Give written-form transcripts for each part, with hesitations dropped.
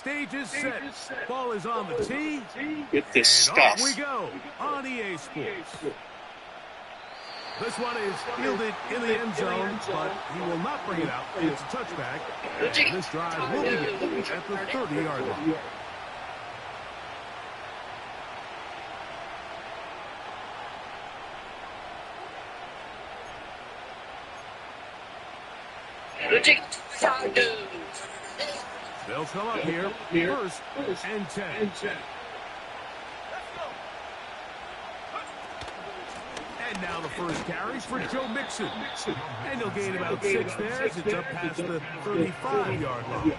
stage is set. Ball is on the tee. Get this stuff. Off we go on EA Sports. This one is fielded in the end zone, but he will not bring it out. It's a touchback. And this drive will begin at the 30-yard line. They'll come up here, first and 10. And now the first carry for Joe Mixon. And he'll gain about 6 there as it's up past the 35-yard line.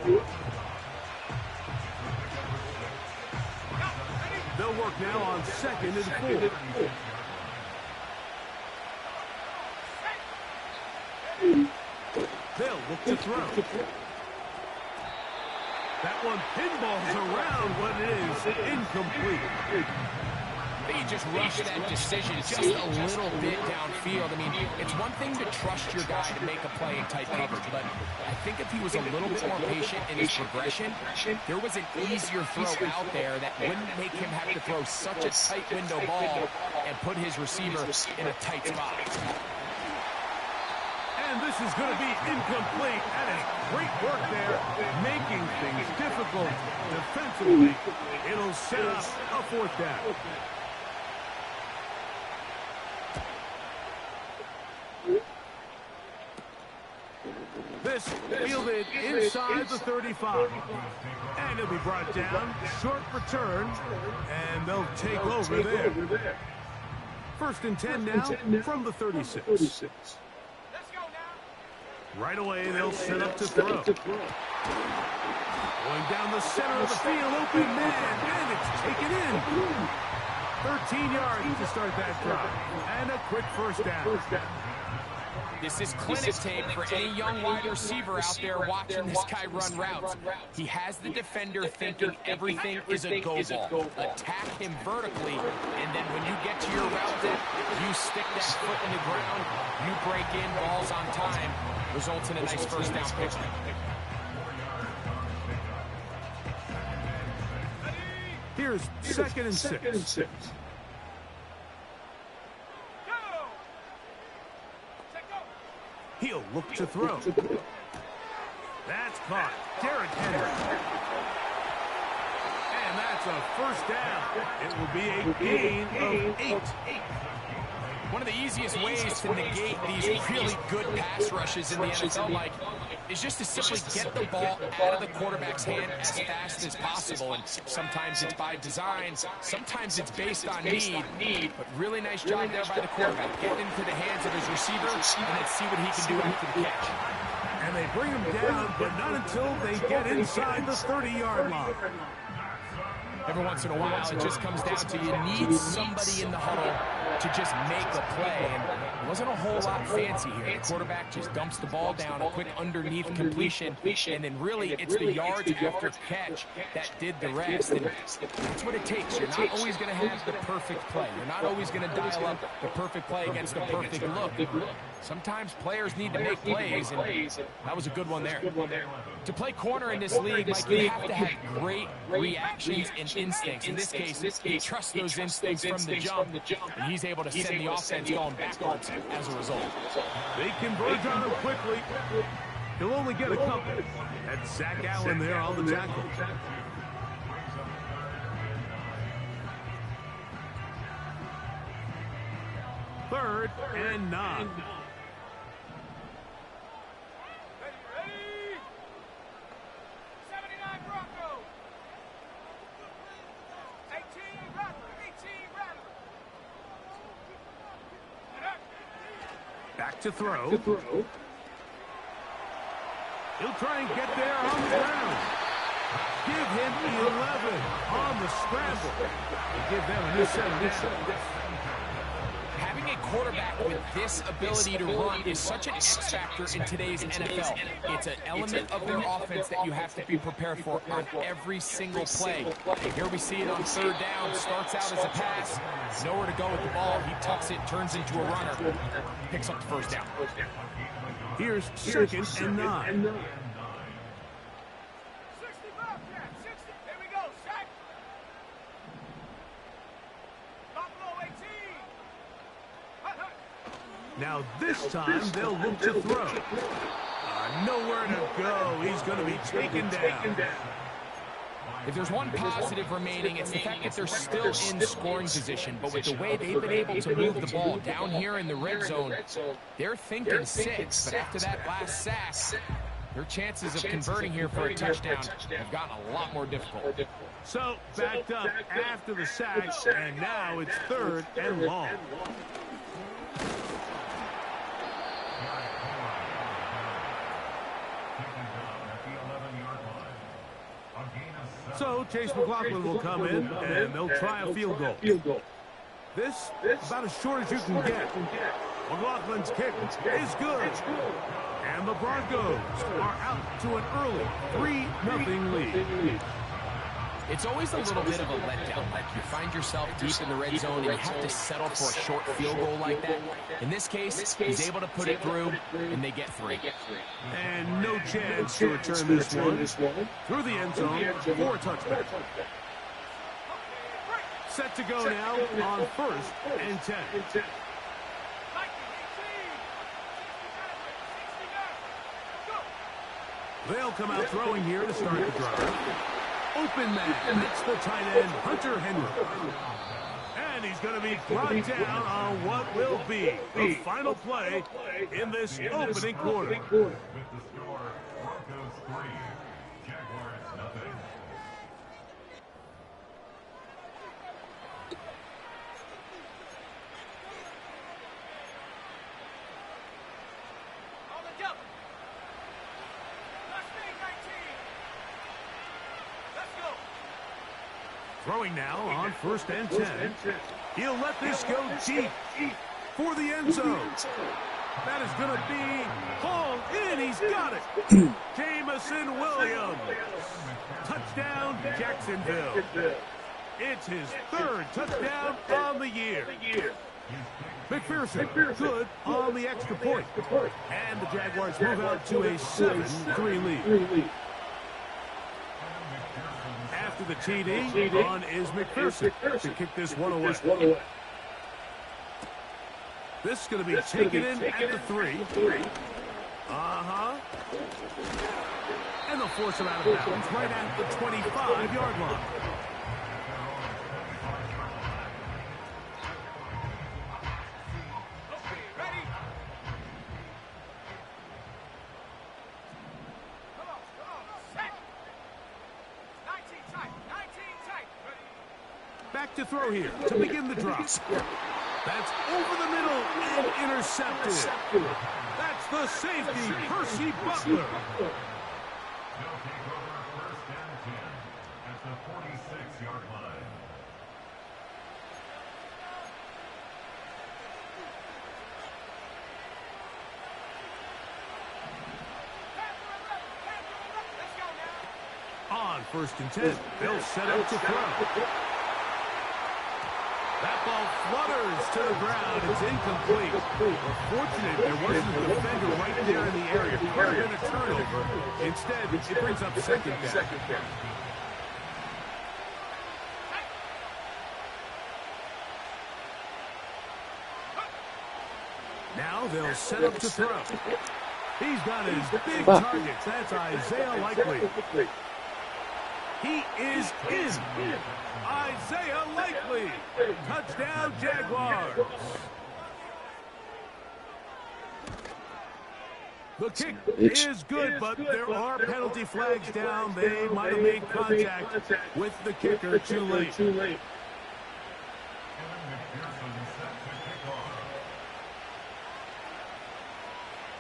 They'll work now on 2nd and 4. They'll look to throw. That one pinballs around, but it is incomplete. He just rushed that decision just a little bit downfield. I mean, it's one thing to trust your guy to make a play in tight coverage, but I think if he was a little bit more patient in his progression, there was an easier throw out there that wouldn't make him have to throw such a tight window ball and put his receiver in a tight spot. And this is going to be incomplete. That is great work there, making things difficult defensively. It'll set up a 4th down. This fielded inside the 35. And it'll be brought down. Short return. And they'll take over there. 1st and 10 now from the 36. Right away, they'll set up to throw. Going down the center of the field, open man, and it's taken in. 13 yards to start that drive. And a quick 1st down. This is clinic tape for any young wide receiver out there watching this guy run routes. He has the defender thinking everything is a go ball. Attack him vertically, and then when you get to your route depth, you stick that foot in the ground, you break in, balls on time, results in a nice 1st down pick. Here's 2nd and 6. He'll look to throw. That's caught. Derrick Henry. And that's a 1st down. It will be a gain of 8. One of the easiest ways to negate these really good pass rushes in the NFL, Mike, is just to simply get the ball out of the quarterback's hand as fast as possible. And sometimes it's by design, sometimes it's based on need. But really nice job there by the quarterback, getting into the hands of his receiver, and let's see what he can do after the catch. And they bring him down, but not until they get inside the 30-yard line. Every once in a while, it just comes down to you need somebody in the huddle to just make a play. And it wasn't a whole lot fancy here. The quarterback just dumps the ball down, a quick underneath completion, and then really it's the yards after catch that did the rest. And that's what it takes. You're not always going to have the perfect play. You're not always going to dial up the perfect play against the perfect look. Sometimes players need to make plays, and that was a good one there. To play corner in this league, Mike, you have to have great reactions and instincts. In this case, he trusts those instincts from the jump, and he's able to send the offense going backwards as a result. They converge on him quickly. He'll only get a couple. That's Zach Allen there on the tackle. Third and 9. Back to throw. He'll try and get there on the ground. Give him 11 on the scramble. They give them a new set down. Having a quarterback with this ability to run is such an X factor in today's NFL. It's an element of their offense that you have to be prepared for on every single play. Here we see it on 3rd down. Starts out as a pass. Nowhere to go with the ball. He tucks it, turns into a runner. Picks up the 1st down. Here's 2nd and 9. Now this time they'll look to throw. Nowhere to go. He's going to be taken down. If there's one positive remaining, it's the fact that they're still in scoring position. But with the way they've been able to move the ball down here in the red zone, they're thinking 6. But after that last sack, their chances of converting here for a touchdown have gotten a lot more difficult. So backed up after the sack, and now it's 3rd and long. So Chase McLaughlin will come in, and they'll try a field goal. This about as short as you can get. McLaughlin's kick is good. And the Broncos are out to an early 3-0 lead. It's always a little bit of a letdown. Like you find yourself deep in the red zone and you have to settle for a short field goal like that. In this case, he's able to put it through, and they get 3. And no chance to return this one through the end zone for a touchback. Set to go now on 1st and 10. They'll come out throwing here to start the drive. Open man, it's the tight end, Hunter Henry. And he's going to be brought down on what will be the final play in this opening quarter. With the score, Broncos 3, Jaguars 0. Throwing now on 1st and 10. He'll let this go deep for the end zone. That is going to be hauled in. He's got it. Jamison Williams. Touchdown, Jacksonville. It's his 3rd touchdown on the year. McPherson good on the extra point. And the Jaguars move out to a 7-3 lead. After the TD, on is McPherson to kick this one away. This is going to be taken in at the 3. And they'll force him out of bounds right at the 25-yard line. Back to throw here to begin the drop. That's over the middle and intercepted. That's the safety, Percy Butler. They'll take over 1st and 10 at the 46-yard line. On 1st and 10, they'll set up to throw. That ball flutters to the ground. It's incomplete. We're fortunate there wasn't a defender right there in the area. Could have been a turnover. Instead, it brings up 2nd down. Now they'll set up to throw. He's got his big targets. That's Isaiah Likely. He is in. Isaiah Likely. Touchdown, Jaguars. The kick is good, but there are penalty flags down. They might have made contact with the kicker too late.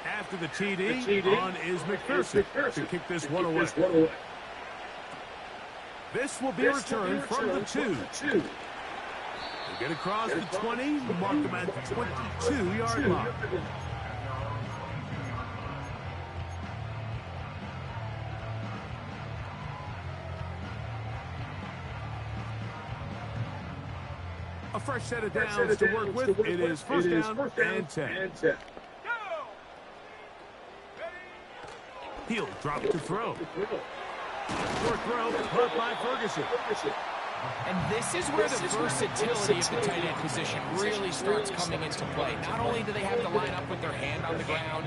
After the TD, on is McPherson to kick this one away. This will be returned from the 2. They get across the 20, mark them at the 22-yard line. A fresh set of downs to work with. It is 1st down and 10. He'll drop to throw. Short throw, caught by Ferguson. And this is where the versatility of the tight end position really starts coming into play. Not only do they have to line up with their hand on the ground,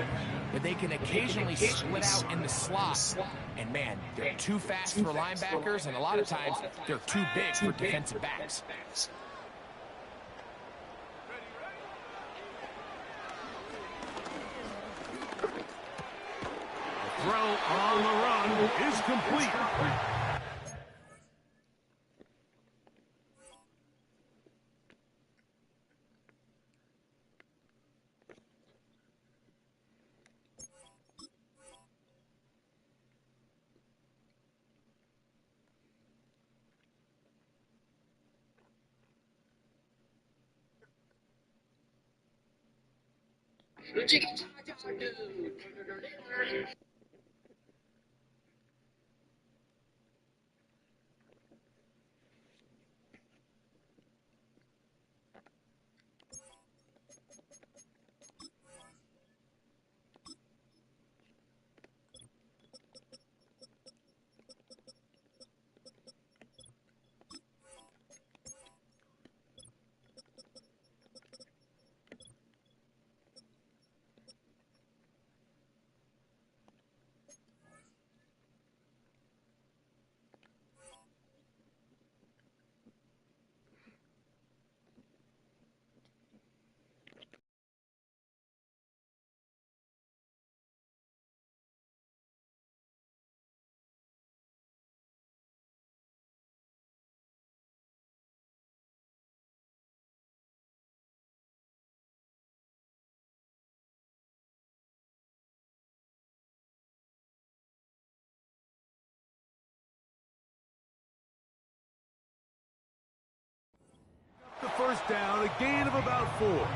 but they can occasionally split out in the slot. And man, they're too fast for linebackers, and a lot of times they're too big for defensive backs. Throw on the run is complete. The first down, a gain of about 4.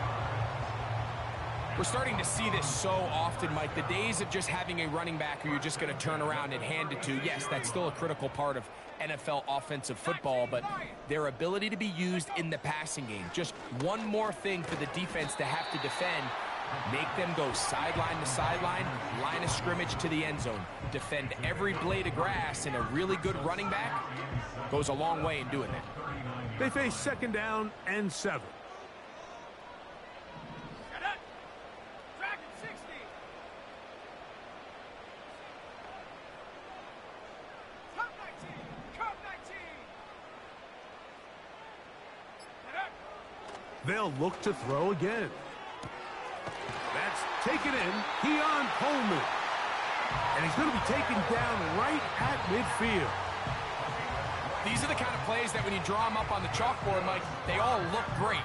We're starting to see this so often, Mike. The days of just having a running back who you're just going to turn around and hand it to, yes, that's still a critical part of NFL offensive football, but their ability to be used in the passing game. Just one more thing for the defense to have to defend. Make them go sideline to sideline, line of scrimmage to the end zone. Defend every blade of grass, and a really good running back goes a long way in doing that. They face second down and 7. They'll look to throw again. That's taken in. Keon Coleman. And he's going to be taken down right at midfield. These are the kind of plays that when you draw them up on the chalkboard, Mike, they all look great.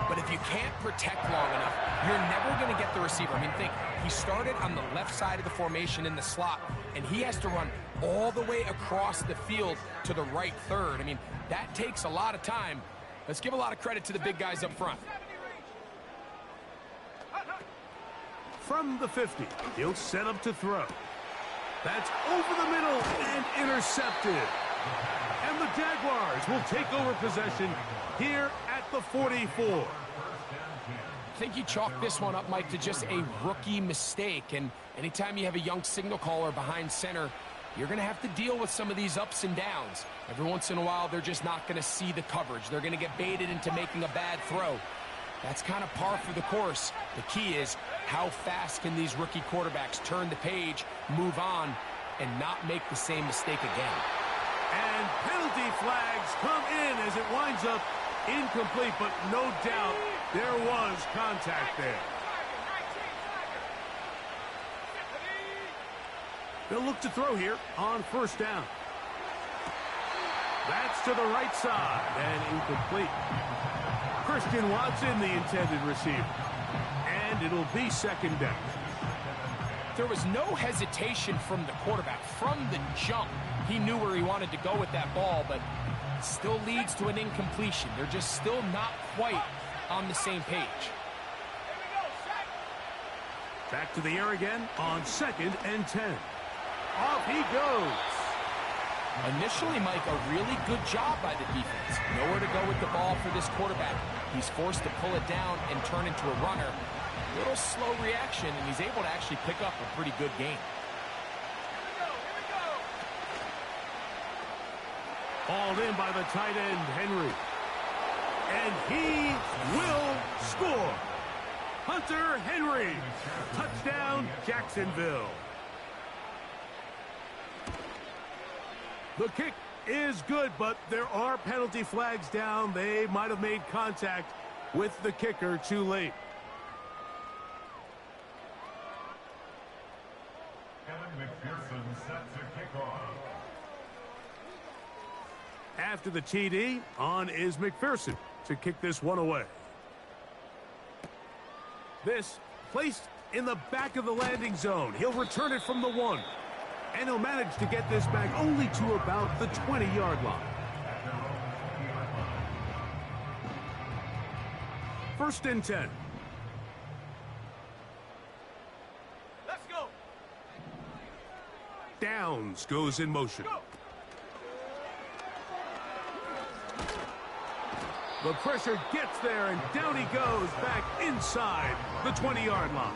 But if you can't protect long enough, you're never going to get the receiver. I mean, think, he started on the left side of the formation in the slot, and he has to run all the way across the field to the right third. I mean, that takes a lot of time. Let's give a lot of credit to the big guys up front. From the 50, he'll set up to throw. That's over the middle and intercepted. And the Jaguars will take over possession here at the 44. I think you chalk this one up, Mike, to just a rookie mistake. And anytime you have a young signal caller behind center, you're going to have to deal with some of these ups and downs. Every once in a while, they're just not going to see the coverage. They're going to get baited into making a bad throw. That's kind of par for the course. The key is how fast can these rookie quarterbacks turn the page, move on, and not make the same mistake again. And penalty flags come in as it winds up incomplete, but no doubt there was contact there. They'll look to throw here on first down. That's to the right side and incomplete. Christian Watson, the intended receiver. And it'll be second down. There was no hesitation from the quarterback. From the jump, he knew where he wanted to go with that ball, but it still leads to an incompletion. They're just still not quite on the same page. Back to the air again on 2nd and 10. Off he goes. Initially, Mike, a really good job by the defense. Nowhere to go with the ball for this quarterback. He's forced to pull it down and turn into a runner. A little slow reaction, and he's able to actually pick up a pretty good game. Hauled in by the tight end, Henry. And he will score. Hunter Henry. Touchdown, Jacksonville. The kick is good, but there are penalty flags down. They might have made contact with the kicker too late. Set to kick off. After the TD, on is McPherson to kick this one away. This placed in the back of the landing zone. He'll return it from the 1. And he'll manage to get this back only to about the 20-yard line. First and 10. Let's go. Downs goes in motion. Go. The pressure gets there, and down he goes back inside the 20-yard line.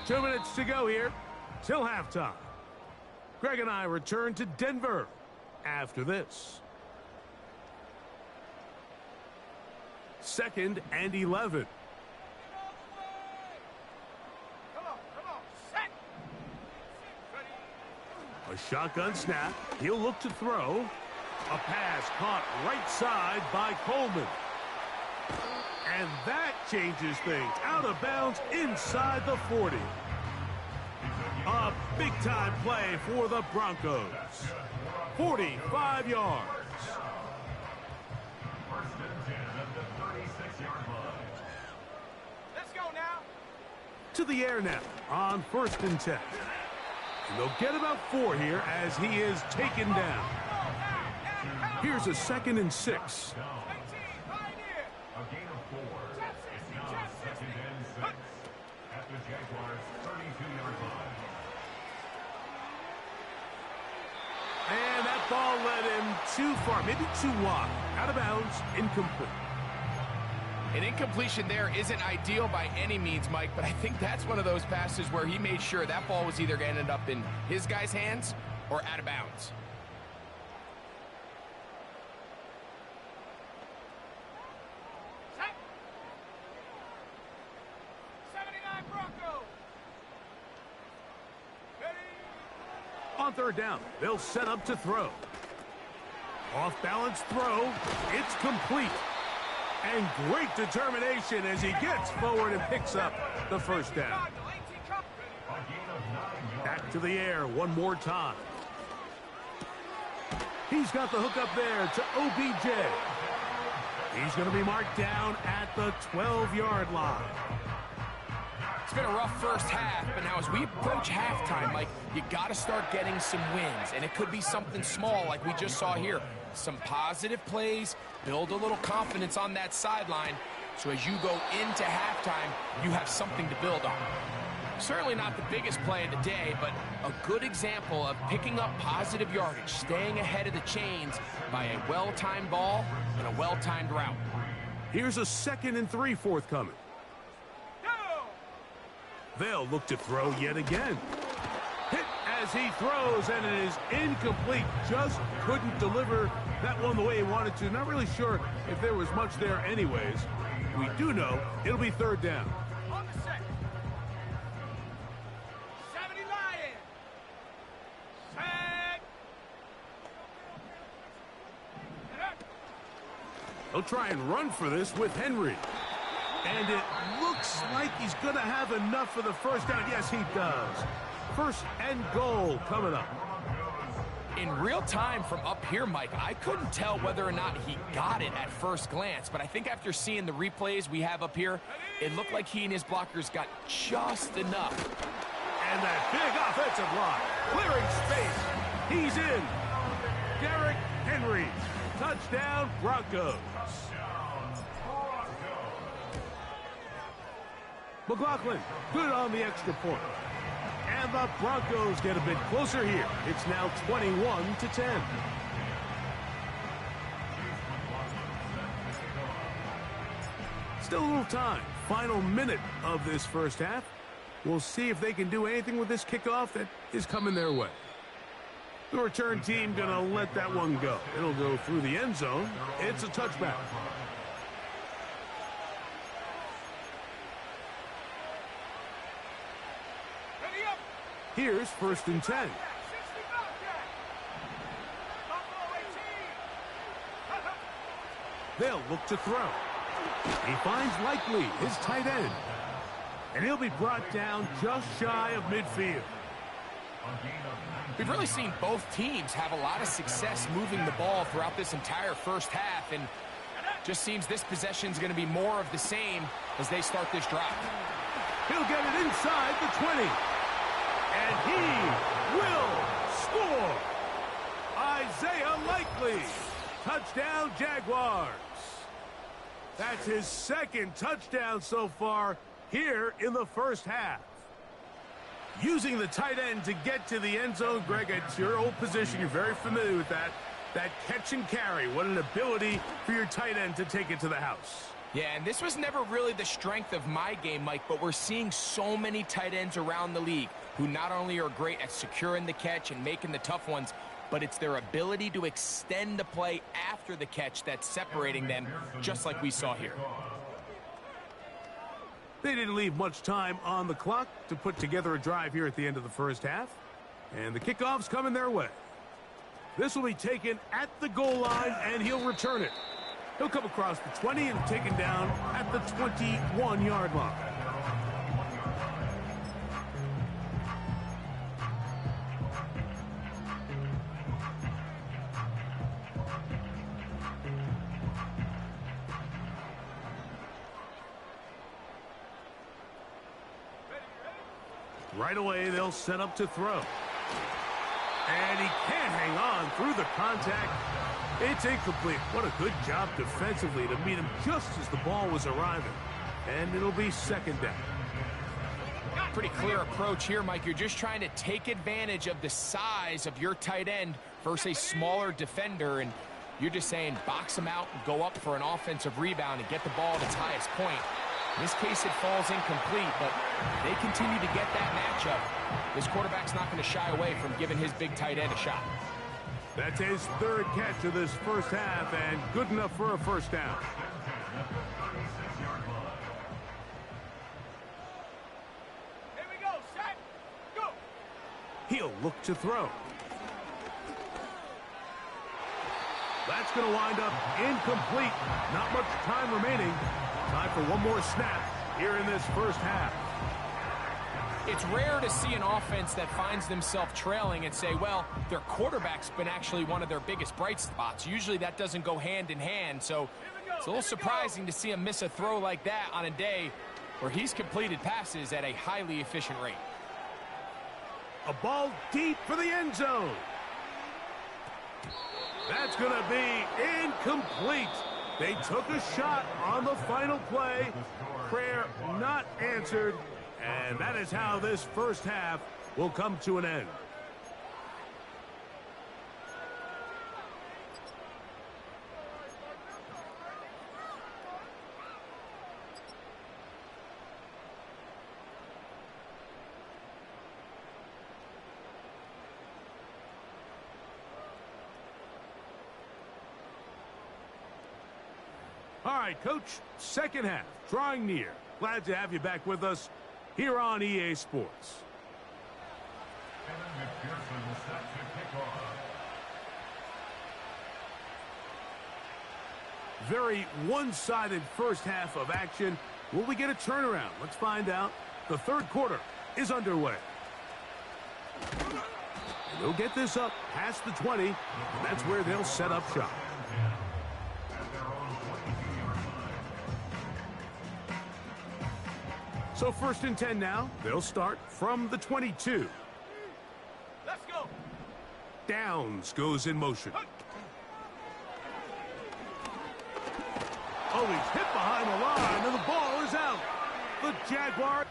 2 minutes to go here till halftime. Greg and I return to Denver after this. 2nd and 11. Come on, set. A shotgun snap. He'll look to throw. A pass caught right side by Coleman. And that changes things. Out of bounds inside the 40. A big-time play for the Broncos. 45 yards. First and 10 at the 36-yard line. Let's go now. To the air now on 1st and 10. And they'll get about 4 here as he is taken down. Here's a 2nd and 6. A gain of 4. It's now 2nd and 6 at the Jaguars' 32-yard line. And that ball led him too far, maybe too wide. Out of bounds, incomplete. An incompletion there isn't ideal by any means, Mike, but I think that's one of those passes where he made sure that ball was either going to end up in his guy's hands or out of bounds. Set. 79 Broncos. Ready. On 3rd down, they'll set up to throw. Off-balance throw. It's complete. And great determination as he gets forward and picks up the first down. Back to the air one more time. He's got the hook up there to OBJ. He's going to be marked down at the 12-yard line. It's been a rough first half, but now as we approach halftime, Mike, you got to start getting some wins, and it could be something small like we just saw here. Some positive plays, build a little confidence on that sideline, so as you go into halftime, you have something to build on. Certainly not the biggest play of the day, but a good example of picking up positive yardage, staying ahead of the chains by a well-timed ball and a well-timed route. Here's a 2nd and 3 forthcoming. They'll look to throw yet again. Hit as he throws, and it is incomplete. Just couldn't deliver that one the way he wanted to. Not really sure if there was much there anyways. We do know it'll be 3rd down. On the set. 70 Lions. Set. They'll try and run for this with Henry. And it looks like he's going to have enough for the first down. Yes, he does. 1st and goal coming up. In real time from up here, Mike, I couldn't tell whether or not he got it at first glance, but I think after seeing the replays we have up here, it looked like he and his blockers got just enough. And that big offensive line, clearing space. He's in. Derrick Henry. Touchdown, Broncos. McLaughlin, good on the extra point. And the Broncos get a bit closer here. It's now 21-10. Still a little time. Final minute of this first half. We'll see if they can do anything with this kickoff that is coming their way. The return team going to let that one go. It'll go through the end zone. It's a touchback. Ready up. Here's 1st and 10. 60 Bobcat. Buffalo 18. They'll look to throw. He finds Likely, his tight end. And he'll be brought down just shy of midfield. We've really seen both teams have a lot of success moving the ball throughout this entire first half, and just seems this possession is going to be more of the same as they start this drive. He'll get it inside the 20. And he will score. Isaiah Likely. Touchdown, Jaguars. That's his 2nd touchdown so far here in the first half. Using the tight end to get to the end zone, Greg, it's your old position. You're very familiar with that. That catch and carry. What an ability for your tight end to take it to the house. Yeah, and this was never really the strength of my game, Mike, but we're seeing so many tight ends around the league who not only are great at securing the catch and making the tough ones, but it's their ability to extend the play after the catch that's separating them, just like we saw here. They didn't leave much time on the clock to put together a drive here at the end of the first half. And the kickoff's coming their way. This will be taken at the goal line, and he'll return it. He'll come across the 20 and taken down at the 21-yard line. Right away, they'll set up to throw. And he can't hang on through the contact. It's incomplete. What a good job defensively to meet him just as the ball was arriving. And it'll be 2nd down. Pretty clear approach here, Mike. You're just trying to take advantage of the size of your tight end versus a smaller defender, and you're just saying box him out and go up for an offensive rebound and get the ball at its highest point. In this case, it falls incomplete, but they continue to get that matchup. This quarterback's not going to shy away from giving his big tight end a shot. That's his 3rd catch of this first half, and good enough for a 1st down. Here we go. Set. Go. He'll look to throw. That's going to wind up incomplete. Not much time remaining. Time for one more snap here in this first half. It's rare to see an offense that finds themselves trailing and say, well, their quarterback's been actually one of their biggest bright spots. Usually that doesn't go hand in hand, so it's a little surprising to see him miss a throw like that on a day where he's completed passes at a highly efficient rate. A ball deep for the end zone. That's going to be incomplete. They took a shot on the final play. Prayer not answered. And that is how this first half will come to an end. All right, Coach, 2nd half, drawing near. Glad to have you back with us here on EA Sports. Very one-sided first half of action. Will we get a turnaround? Let's find out. The 3rd quarter is underway. And they'll get this up past the 20, and that's where they'll set up shop. So 1st and 10 now. They'll start from the 22. Let's go. Downs goes in motion. Oh, he's hit behind the line, and the ball is out. The Jaguars.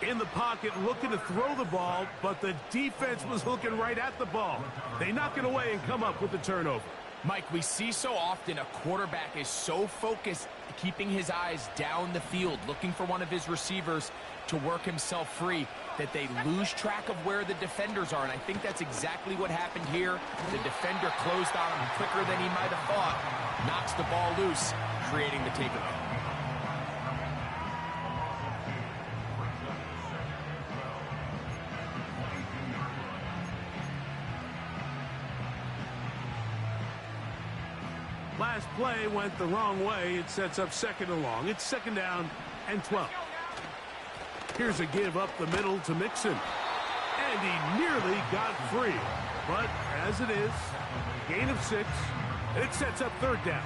In the pocket, looking to throw the ball, but the defense was looking right at the ball. They knock it away and come up with the turnover. Mike, we see so often a quarterback is so focused, keeping his eyes down the field, looking for one of his receivers to work himself free, that they lose track of where the defenders are. And I think that's exactly what happened here. The defender closed on him quicker than he might have thought, knocks the ball loose, creating the takeaway. Last play went the wrong way. It sets up second and long. It's second down and 12. Here's a give up the middle to Mixon. And he nearly got free. But as it is, gain of 6. It sets up third down.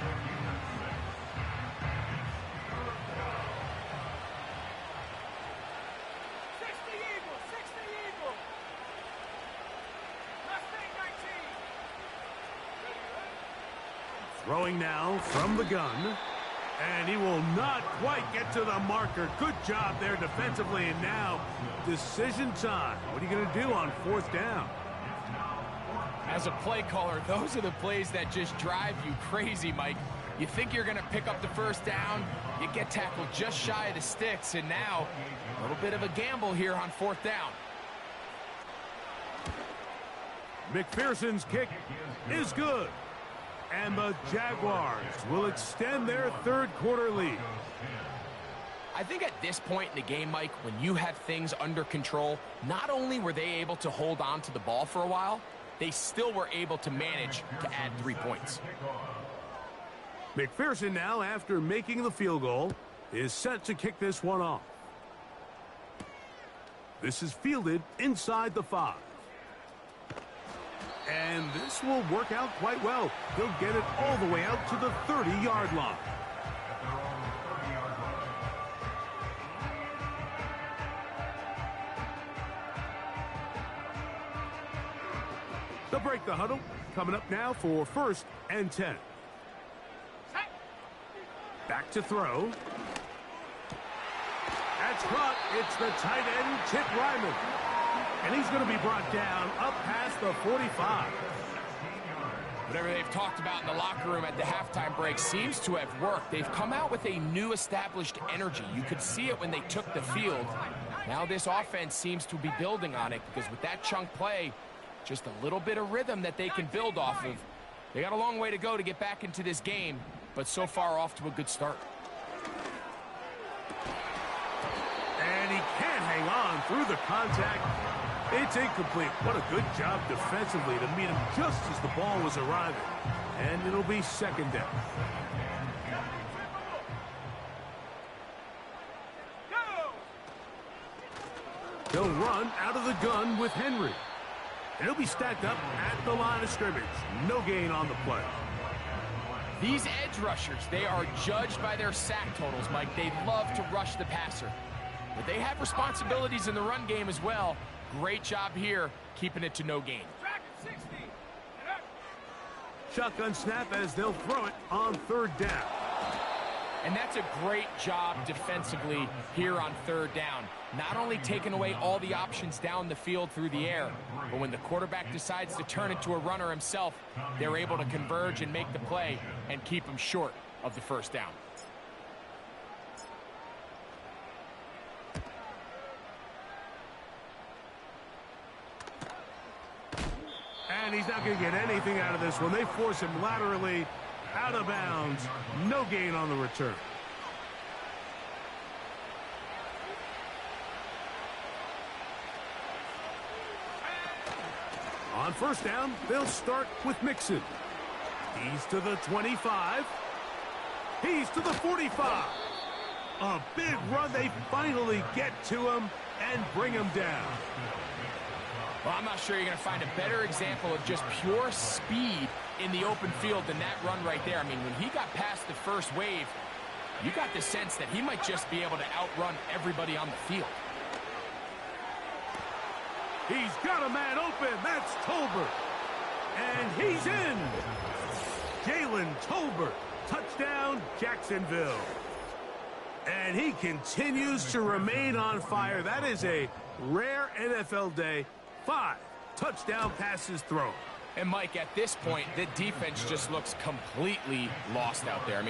Throwing now from the gun. And he will not quite get to the marker. Good job there defensively. And now decision time. What are you going to do on fourth down? As a play caller, those are the plays that just drive you crazy, Mike. You think you're going to pick up the first down. You get tackled just shy of the sticks. And now a little bit of a gamble here on fourth down. McPherson's kick is good. And the Jaguars will extend their third quarter lead. I think at this point in the game, Mike, when you have things under control, not only were they able to hold on to the ball for a while, they still were able to manage to add 3 points. McPherson now, after making the field goal, is set to kick this one off. This is fielded inside the 5. And this will work out quite well. He'll get it all the way out to the 30-yard line. They'll break the huddle. Coming up now for first and 10. Back to throw. That's caught. It's the tight end, Chip Ryman. And he's going to be brought down up past the 45. Whatever they've talked about in the locker room at the halftime break seems to have worked. They've come out with a new established energy. You could see it when they took the field. Now this offense seems to be building on it because with that chunk play, just a little bit of rhythm that they can build off of. They got a long way to go to get back into this game, but so far off to a good start. And he can't hang on through the contact. It's incomplete. What a good job defensively to meet him just as the ball was arriving. And it'll be second down. He'll run out of the gun with Henry. And he'll be stacked up at the line of scrimmage. No gain on the play. These edge rushers, they are judged by their sack totals, Mike. They love to rush the passer. But they have responsibilities in the run game as well. Great job here, keeping it to no gain. Shotgun snap as they'll throw it on third down. And that's a great job defensively here on third down. Not only taking away all the options down the field through the air, but when the quarterback decides to turn into a runner himself, they're able to converge and make the play and keep him short of the first down. And he's not going to get anything out of this one. They force him laterally out of bounds. No gain on the return. On first down, they'll start with Mixon. He's to the 25. He's to the 45. A big run. They finally get to him and bring him down. Well, I'm not sure you're going to find a better example of just pure speed in the open field than that run right there. I mean, when he got past the first wave, you got the sense that he might just be able to outrun everybody on the field. He's got a man open. That's Tolbert. And he's in. Jalen Tolbert. Touchdown, Jacksonville. And he continues to remain on fire. That is a rare NFL day. 5 touchdown passes thrown. And, Mike, at this point, the defense just looks completely lost out there. I mean,